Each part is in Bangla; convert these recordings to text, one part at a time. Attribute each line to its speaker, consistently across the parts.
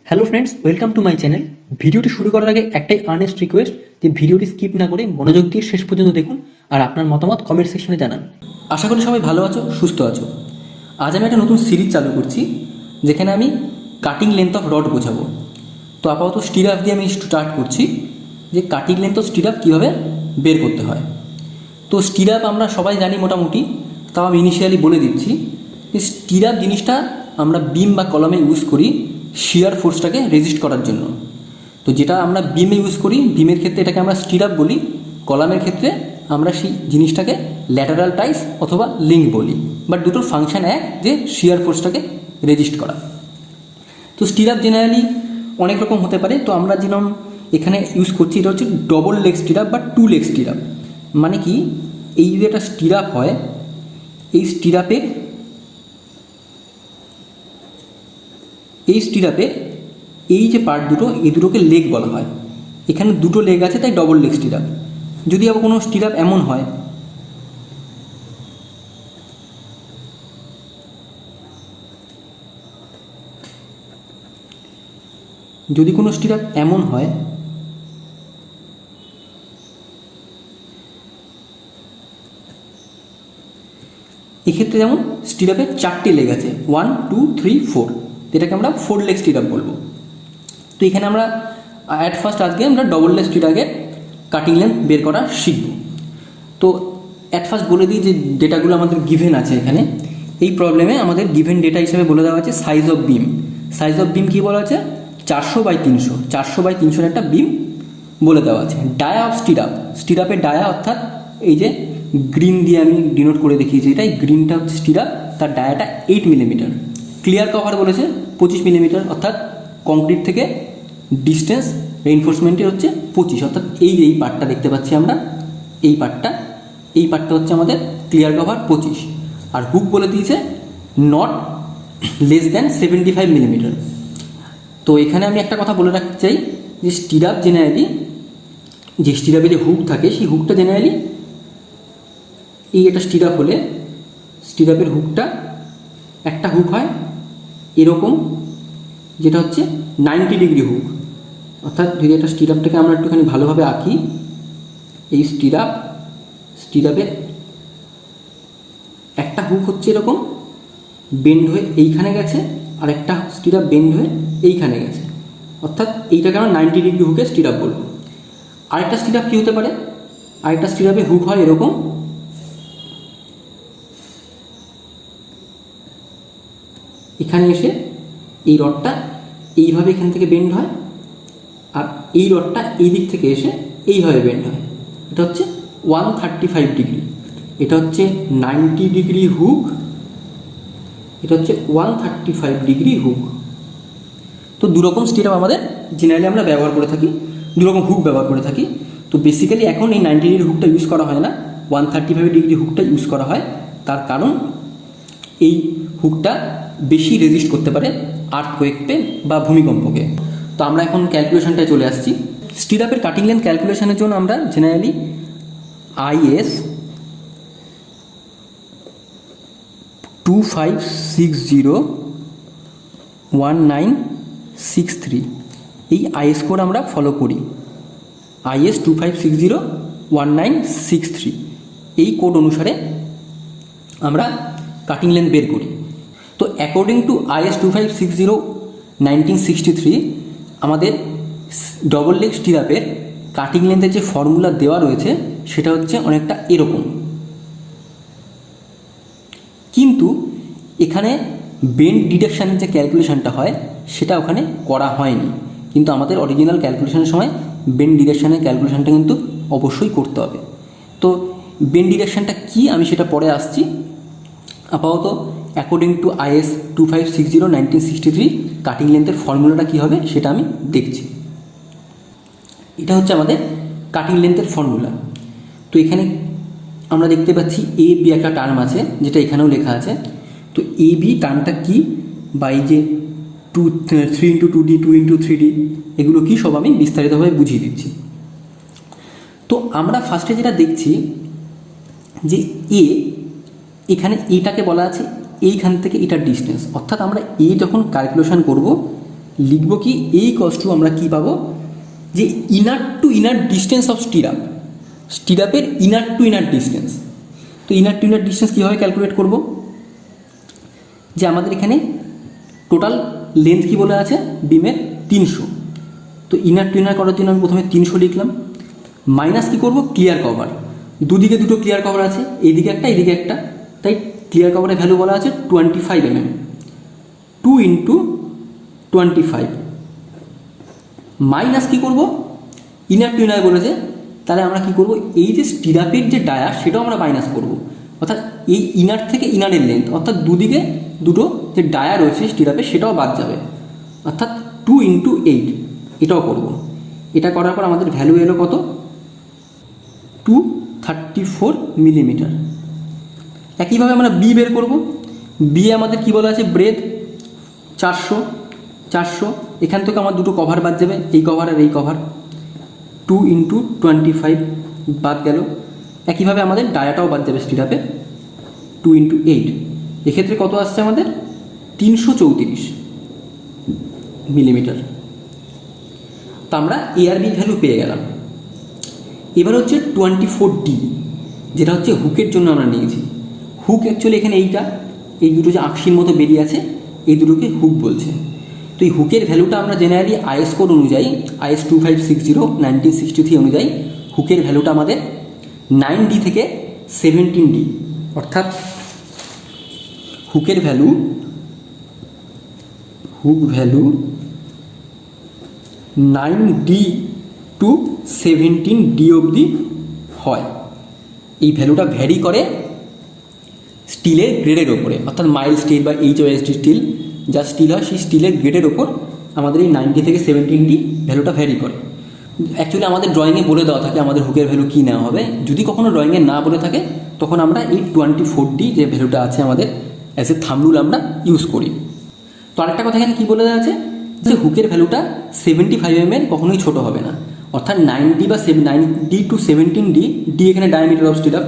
Speaker 1: Hello friends, welcome to my channel. ভিডিওটি শুরু করার আগে একটাই আর্নেস্ট রিকোয়েস্ট যে ভিডিওটি স্কিপ না করে মনোযোগ দিয়ে শেষ পর্যন্ত দেখুন আর আপনার মতামত কমেন্ট সেকশনে জানান। আশা করি সবাই ভালো আছো, সুস্থ আছো। আজ আমি একটা নতুন সিরিজ চালু করছি যেখানে আমি কাটিং লেন্থ অফ রড বোঝাবো। তো আপাতত স্টিরাপ দিয়ে আমি স্টার্ট করছি যে কাটিং লেন্থ অফ স্টিরাপ কীভাবে বের করতে হয়। তো স্টিরাপ আমরা সবাই জানি মোটামুটি, তাও আমি ইনিশিয়ালি বলে দিচ্ছি যে স্টিরাপ জিনিসটা আমরা বিম বা কলামে ইউজ করি শিয়ার ফোর্সটাকে রেজিস্ট করার জন্য। তো যেটা আমরা বিমে ইউজ করি, বিমের ক্ষেত্রে এটাকে আমরা স্টিরাপ বলি, কলামের ক্ষেত্রে আমরা সেই জিনিসটাকে ল্যাটারাল টাইস অথবা লিঙ্ক বলি। বাট দুটোর ফাংশন এক, যে শিয়ার ফোর্সটাকে রেজিস্ট করা। তো স্টিরাপ জেনারেলি অনেক রকম হতে পারে। তো আমরা যেরকম এখানে ইউজ করছি এটা হচ্ছে ডবল লেগ স্টিরাপ বা টু লেগ স্টিরাপ। মানে কি, এই যদি একটা স্টিরাপ হয়, এই স্টিরাপে এই যে পার্ট দুটো, এই দুটোকে লেগ বলা হয়। এখানে দুটো লেগ আছে তাই ডবল লেগ স্টিরাপ। যদি আবার কোনো স্টিরাপ এমন হয়, যদি কোনো স্টিরাপ এমন হয় এক্ষেত্রে যেমন স্টিরাপের চারটি লেগ আছে, 1 2 3 4, এটাকে আমরা 4 লেগ স্টিরাপ বলবো। তো এখানে আমরা অ্যাট ফার্স্ট আজকে আমরা ডবল লেগ স্টিরাপের কাটিং লেন্থ বের করা শিখব। তো অ্যাট ফার্স্ট বলে দিই যে ডেটাগুলো আমাদের গিভেন আছে এখানে। এই প্রবলেমে আমাদের গিভেন ডেটা হিসেবে বলে দেওয়া আছে size of beam. Size of beam কী বলা আছে? 400/300, 400/300 একটা বিম বলে দেওয়া আছে। ডায়া অফ স্টিরাপ, স্টিরাপের ডায়া অর্থাৎ এই যে গ্রিন দিয়ে আমি ডিনোট করে দেখিয়েছি, এটাই গ্রিনটা হচ্ছে স্টিরাপ, তার ডায়াটা 8 মিলিমিটার। ক্লিয়ার কভার বলেছে 25 মিলিমিটার, অর্থাৎ কংক্রিট থেকে ডিস্টেন্স রেইনফোর্সমেন্টের হচ্ছে 25, অর্থাৎ এই পার্টটা দেখতে পাচ্ছি আমরা, এই পার্টটা হচ্ছে আমাদের ক্লিয়ার কভার 25। আর হুক বলে দিয়েছে নট লেস দ্যান 75 মিলিমিটার। তো এখানে আমি একটা কথা বলে রাখতে চাই যে স্টিরাপ জেনারেলি, যে স্টিরাপে যে হুক থাকে সেই হুকটা জেনারেলি, এই একটা স্টিরাপ হলে স্টিরাপের হুকটা একটা হুক হয় এরকম, যেটা হচ্ছে 90 ডিগ্রি হুক। অর্থাৎ যদি একটা স্টিরাপটাকে আমরা একটুখানি ভালোভাবে আঁকি, এই স্টিরাপের একটা হুক হচ্ছে এরকম বেন্ড হয়ে এইখানে গেছে, আর একটা স্টিরাপ বেন্ড হয়ে এইখানে গেছে, অর্থাৎ এইটাকে আমরা 90 ডিগ্রি হুকের স্টিরাপ বলবো। আরেকটা স্টিরাপ কী হতে পারে? আরেকটা স্টিরাপে হুক হয় এরকম, এখানে এসে এই রডটা এইভাবে এখান থেকে বেন্ড হয়, আর এই রডটা এই দিক থেকে এসে এইভাবে বেন্ড হয়। এটা হচ্ছে 135 ডিগ্রি, এটা হচ্ছে 90 ডিগ্রি হুক, এটা হচ্ছে 135 ডিগ্রি হুক। তো দুরকম স্টিরাপ আমাদের জেনারেলি আমরা ব্যবহার করে থাকি, দুরকম হুক ব্যবহার করে থাকি। তো বেসিক্যালি এখন এই 90 ডিগ্রি হুকটা ইউজ করা হয় না, 135 ডিগ্রি হুকটা ইউজ করা হয়। তার কারণ এই হুকটা বেশি রেজিস্ট করতে পারে আর্থকোয়েককে বা ভূমিকম্পকে। তো আমরা এখন ক্যালকুলেশনটায় চলে আসছি। স্টিরাপের কাটিং লেন্থ ক্যালকুলেশনের জন্য আমরা জেনারেলি IS 25601963 এই IS কোড আমরা ফলো করি। IS 25601963 এই কোড অনুসারে আমরা কাটিং লেন্থ বের করি। তো অ্যাকর্ডিং টু IS 25601963 আমাদের ডবল লেগ স্টিরাপের কাটিং লেন্থের যে ফর্মুলা দেওয়া রয়েছে সেটা হচ্ছে অনেকটা এরকম। কিন্তু এখানে বেন্ড ডিডাকশানের যে ক্যালকুলেশনটা হয় সেটা ওখানে করা হয়নি, কিন্তু আমাদের অরিজিনাল ক্যালকুলেশনের সময় বেন্ড ডিডাকশানের ক্যালকুলেশনটা কিন্তু অবশ্যই করতে হবে। তো বেন্ড ডিডাকশানটা কী আমি সেটা পরে আসছি। আপাতত অ্যাকর্ডিং টু IS 25601963 কাটিং লেন্থের ফর্মুলাটা কী হবে সেটা আমি দেখছি। এটা হচ্ছে আমাদের কাটিং লেন্থের ফর্মুলা। তো এখানে আমরা দেখতে পাচ্ছি AB একটা টার্ম আছে, যেটা এখানেও লেখা আছে। তো AB টার্মটা কী, বা এই যে 3x2D 2x3D এগুলো কী সব আমি বিস্তারিতভাবে বুঝিয়ে দিচ্ছি। তো আমরা ফার্স্টে যেটা দেখছি যে এখানে এটাকে বলা আছে এইখান থেকে এটার ডিস্টেন্স, অর্থাৎ আমরা যখন ক্যালকুলেশন করব লিখব কি এই কস্টু আমরা কি পাবো, যে inner to inner distance of stirrup, স্টিরাপের ইনার টু ইনার ডিস্টেন্স। তো ইনার টু ইনার ডিস্টেন্স কীভাবে ক্যালকুলেট করব, যে আমাদের এখানে টোটাল লেন্থ কি বলে আছে বিমের 300, তো ইনার টু ইনার করার জন্য আমি প্রথমে 300 লিখলাম, মাইনাস কী করব ক্লিয়ার কভার, দুদিকে দুটো ক্লিয়ার কভার আছে, এইদিকে একটা এইদিকে একটা, তাই ক্লিয়ার কভারের ভ্যালু বলা আছে 25 mm, 2 × 25, মাইনাস কী করব ইনার টু ইনার বলেছে, তাহলে আমরা কী করব এই যে স্টিরাপের যে ডায়া সেটাও আমরা মাইনাস করব, অর্থাৎ এই ইনার থেকে ইনারের লেন্থ, অর্থাৎ দুদিকে দুটো যে ডায়া রয়েছে স্টিরাপের সেটাও বাদ যাবে, অর্থাৎ 2 × 8 এটাও করব। এটা করার পর আমাদের ভ্যালু এলো কত 234 মিলিমিটার। একইভাবে আমরা বি বের করব, বি আমাদের কী বলা আছে ব্রেথ 400, এখান থেকে আমার দুটো কভার বাদ যাবে, এই কভার আর এই কভার, 2 × 25 বাদ গেল। একইভাবে আমাদের ডায়াটাও বাদ যাবে স্টিরাপে, 2 × 8, এক্ষেত্রে কত আসছে আমাদের 334 মিলিমিটার। তো আমরা এ আর বি ভ্যালু পেয়ে গেলাম। এবার হচ্ছে 24D, যেটা হচ্ছে হুকের জন্য আমরা নিয়েছি। হুক অ্যাকচুয়ালি এখানে এই দুটো যে আঁকশির মতো বেরিয়ে আছে এই দুটোকে হুক বলছে। তো এই হুকের ভ্যালুটা আমরা জেনারেলি আইএস কোড অনুযায়ী IS 2560/1963 অনুযায়ী হুকের ভ্যালুটা আমাদের 9D থেকে 17D, অর্থাৎ hook value 9D to 17D অবধি হয়। এই ভ্যালুটা ভ্যারি করে স্টিলের গ্রেডের ওপরে, অর্থাৎ মাইল্ড স্টিল বা HOSD স্টিল যা স্টিল হয় সেই স্টিলের গ্রেডের ওপর আমাদের এই 90 থেকে 17D ভ্যালুটা ভ্যারি করে। অ্যাকচুয়ালি আমাদের ড্রয়িংয়ে বলে দেওয়া থাকে আমাদের হুকের ভ্যালু কী নেওয়া হবে, যদি কখনো ড্রয়িংয়ে না বলে থাকে তখন আমরা এই 24D যে ভ্যালুটা আছে আমাদের অ্যাজ এ থাম্ব রুল আমরা ইউজ করি। তো আরেকটা কথা এখানে কী বলে দেওয়া আছে, যে হুকের ভ্যালুটা 75 mm কখনোই ছোটো হবে না, অর্থাৎ 9D বা 9D to 17D, ডি এখানে ডায়ামিটার অফ স্টিরাপ।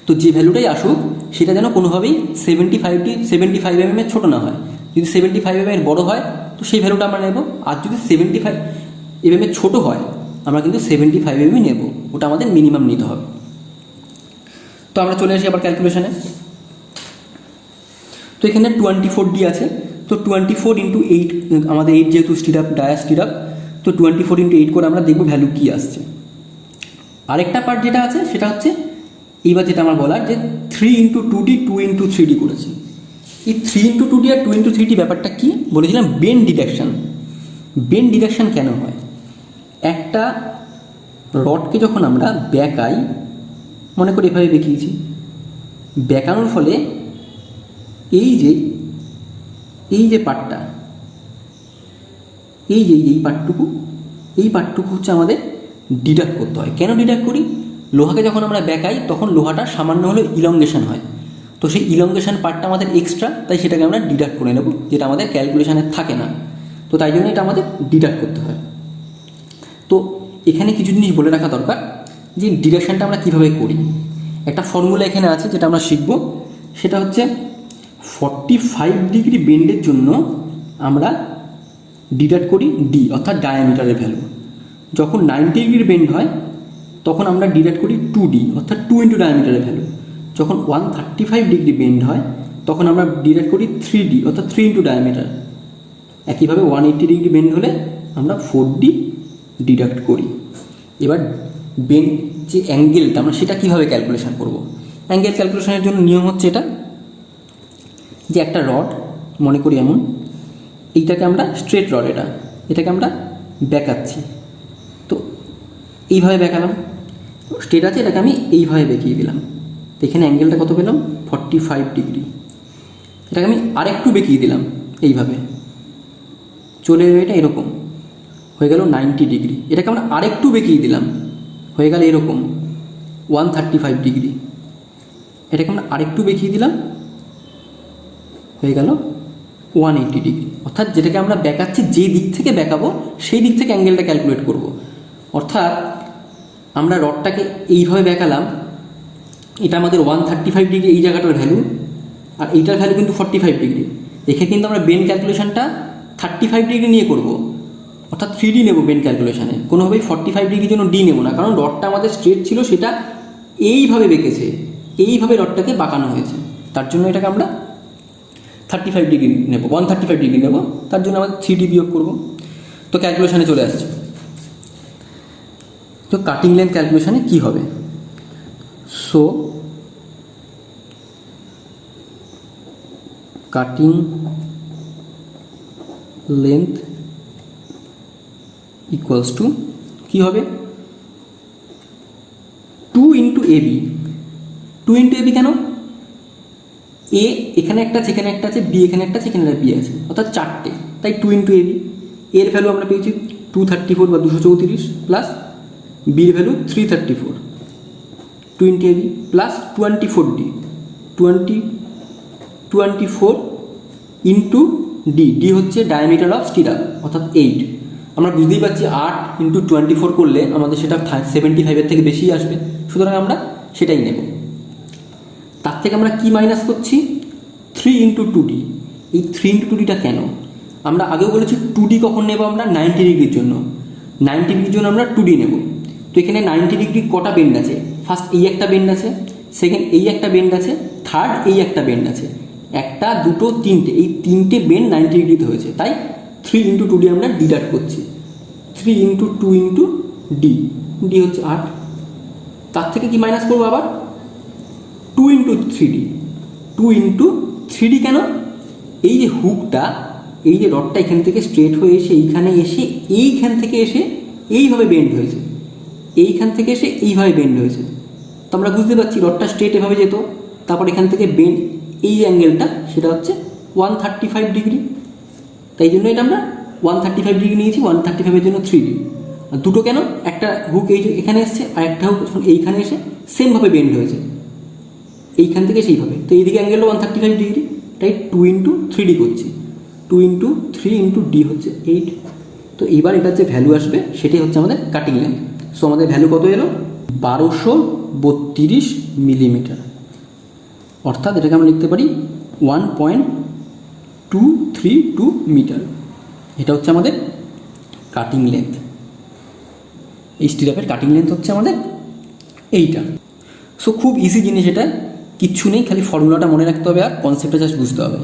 Speaker 1: তো যে ভ্যালুটাই আসুক সেটা যেন কোনোভাবেই 75 mm ছোটো না হয়। যদি 75 mm বড়ো হয় তো সেই ভ্যালুটা আমরা নেব, আর যদি 75 mm ছোটো হয় আমরা কিন্তু 75 mm নেব, ওটা আমাদের মিনিমাম নিতে হবে। তো আমরা চলে আসি আবার ক্যালকুলেশনে। তো এখানে 24D আছে, তো 24 × 8, আমাদের 8 যেহেতু স্টিরাপ ডায়া স্টিরাপ, তো 24 × 8 করে আমরা দেখব ভ্যালু কী আসছে। আরেকটা পার্ট যেটা আছে সেটা হচ্ছে এইবার যেটা আমার বলার, যে 3 × 2D 2 × 3D করেছি। এই 3 × 2D আর 2 × 3D ব্যাপারটা কি বলেছিলাম, বেন্ড ডিডাকশান। বেন্ড ডিডাকশান কেন হয়, একটা রডকে যখন আমরা বেঁকাই, মনে করি এভাবে বেঁকিয়েছি, বেঁকানোর ফলে এই যে পার্টটা, এই পার্টটুকু হচ্ছে আমাদের ডিডাক্ট করতে হয়। কেন ডিডাক্ট করি, লোহাকে যখন আমরা বেঁকাই তখন লোহাটা সামান্য হলেও ইলংগেশন হয়, তো সেই ইলংগেশন পার্টটা আমাদের এক্সট্রা, তাই সেটাকে আমরা ডিডাক্ট করে নেব, যেটা আমাদের ক্যালকুলেশানে থাকে না, তো তাই জন্য এটা আমাদের ডিডাক্ট করতে হয়। তো এখানে কিছু জিনিস বলে রাখা দরকার, যে ডিডাকশানটা আমরা কীভাবে করি। একটা ফর্মুলা এখানে আছে যেটা আমরা শিখব, সেটা হচ্ছে 45 ডিগ্রি বেন্ডের জন্য আমরা ডিডাক্ট করি ডি, অর্থাৎ ডায়ামিটারের ভ্যালু। যখন 90 ডিগ্রি বেন্ড হয় তখন আমরা ডিডাক্ট করি 2D, অর্থাৎ 2 × ডায়ামিটারের ভ্যালু। যখন 135 ডিগ্রি বেন্ড হয় তখন আমরা ডিডাক্ট করি 3D, অর্থাৎ 3 × ডায়ামিটার। একইভাবে 180 ডিগ্রি বেন্ড হলে আমরা 4D ডিডাক্ট করি। এবার বেন্ড যে অ্যাঙ্গেলটা আমরা সেটা কীভাবে ক্যালকুলেশন করব। অ্যাঙ্গেল ক্যালকুলেশনের জন্য নিয়ম হচ্ছে এটা, যে একটা রড মনে করি এমন, এইটাকে আমরা স্ট্রেট রড, এটাকে আমরা বেঁকাচ্ছি, তো এইভাবে বেঁকালাম, স্ট্রেট আছে, এটাকে আমি এইভাবে বেঁকিয়ে দিলাম, তো এখানে অ্যাঙ্গেলটা কত পেলাম 45 ডিগ্রি। এটাকে আমি আরেকটু বেঁকিয়ে দিলাম, এইভাবে চলে এলো, এটা এরকম হয়ে গেল 90 ডিগ্রি। এটাকে আমরা আরেকটু বেঁকিয়ে দিলাম, হয়ে গেল এরকম 135 ডিগ্রি। এটাকে আমরা আরেকটু বেঁকিয়ে দিলাম, হয়ে গেল 180 ডিগ্রি। অর্থাৎ যেটাকে আমরা বেঁকাচ্ছি, যে দিক থেকে বেঁকাবো সেই দিক থেকে অ্যাঙ্গেলটা ক্যালকুলেট করব। অর্থাৎ আমরা রডটাকে এইভাবে বেঁকালাম, এটা আমাদের 135 ডিগ্রি এই জায়গাটার ভ্যালু, আর এইটার ভ্যালু কিন্তু 45 ডিগ্রি। এখানে কিন্তু আমরা বেন্ড ক্যালকুলেশনটা 35 ডিগ্রি নিয়ে করব, অর্থাৎ 3D নেব বেন্ড ক্যালকুলেশানে, কোনোভাবেই 45 ডিগ্রির জন্য ডি নেব না, কারণ রডটা আমাদের স্ট্রেট ছিল, সেটা এইভাবে বেঁকেছে, এইভাবে রডটাকে বাঁকানো হয়েছে, তার জন্য এটাকে আমরা 35 ডিগ্রি নেব, 135 ডিগ্রি নেব, তার জন্য আমরা 3D বিয়োগ করব। তো ক্যালকুলেশানে চলে আসছে। তো কাটিং লেন্থ ক্যালকুলেশানে কী হবে? So cutting length equals to কী হবে? 2 ইন্টু এবি। 2 ইন্টু এবি কেন? এ এখানে একটা আছে, এখানে একটা আছে, বি এখানে একটা আছে, এখানে একটা বি আছে, অর্থাৎ 4টে, তাই 2 ইন্টু এবি। এর ভ্যালু আমরা পেয়েছি 234 বা 234 প্লাস বির value 334, 2 into AB plus 24D, 24 into D. D হচ্ছে ডায়ামিটার অফ স্টিরাপ, অর্থাৎ 8। আমরা বুঝতেই পারছি 8 ইন্টু 24 করলে আমাদের সেটা 75-এর থেকে বেশি আসবে, সুতরাং আমরা সেটাই নেব। তার থেকে আমরা কি মাইনাস করছি? 3 ইন্টু 2D। এই 3 ইন্টু 2Dটা কেন? আমরা আগেও বলেছি 2D কখন নেব আমরা? 90 ডিগ্রির জন্য। 90 ডিগ্রির জন্য আমরা 2D নেব। তো এখানে 90 ডিগ্রি কটা বেন্ড আছে? ফার্স্ট এই একটা বেন্ড আছে, সেকেন্ড এই একটা বেন্ড আছে, থার্ড এই একটা বেন্ড আছে, একটা দুটো তিনটে, এই তিনটে বেন্ড 90 ডিগ্রিতে হয়েছে, তাই 3 ইন্টু 2D আমরা ডিডাক্ট করছি। 3 ইন্টু 2 ইন্টু ডি, ডি হচ্ছে 8। তার থেকে কি মাইনাস করবো আবার? 2 ইন্টু 3D। 2 ইন্টু 3D কেন? এই যে হুকটা, এই যে রডটা এখান থেকে স্ট্রেট হয়ে এসে এইখানে এসে, এইখান থেকে এসে এইভাবে বেন্ড হয়েছে, এইখান থেকে এসে এইভাবে বেন্ড হয়েছে। তো আমরা বুঝতে পারছি রডটা স্ট্রেট এভাবে যেত, তারপর এখান থেকে বেন্ড, এই যে অ্যাঙ্গেলটা সেটা হচ্ছে 135 ডিগ্রি, তাই জন্য এটা আমরা 135 ডিগ্রি নিয়েছি, 135-এর জন্য 3D। আর দুটো কেন? একটা হুক এই এখানে এসছে, আর একটা হুক এইখানে এসে সেমভাবে বেন্ড হয়েছে, এইখান থেকে সেইভাবে, তো এইদিকে অ্যাঙ্গেলটা 135 ডিগ্রি, তাই 2 ইন্টু 3D করছি। 2 ইন্টু 3 ইন্টু ডি হচ্ছে 8। তো এইবার এটার যে ভ্যালু আসবে সেটাই হচ্ছে আমাদের কাটিং লেন্থ। সো আমাদের ভ্যালু কত এলো? 1232 মিলিমিটার, অর্থাৎ এটাকে আমরা লিখতে পারি 1.232 মিটার। এটা হচ্ছে আমাদের কাটিং লেন্থ। এই স্টিরাপের কাটিং লেন্থ হচ্ছে আমাদের এইটা। সো খুব ইজি জিনিস, এটা কিচ্ছু নেই, খালি ফর্মুলাটা মনে রাখতে হবে আর কনসেপ্টটা জাস্ট বুঝতে হবে।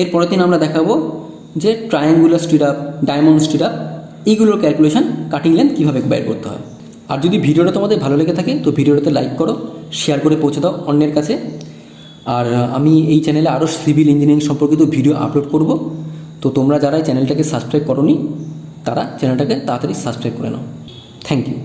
Speaker 1: এর পরের দিন আমরা দেখাবো যে ট্রায়াঙ্গুলার স্টিরাপ, ডায়মন্ড স্টিরাপ, এইগুলোর ক্যালকুলেশন কাটিং লেন্থ কীভাবে বের করতে হয়। আর যদি ভিডিওটা তোমাদের ভালো লেগে থাকে তো ভিডিওটাতে লাইক করো, শেয়ার করে পৌঁছে দাও অন্যের কাছে। আর আমি এই চ্যানেলে আরও সিভিল ইঞ্জিনিয়ারিং সম্পর্কিত ভিডিও আপলোড করব, তো তোমরা যারা এই চ্যানেলটাকে সাবস্ক্রাইব করোনি তারা চ্যানেলটাকে তাড়াতাড়ি সাবস্ক্রাইব করে নাও। Thank you.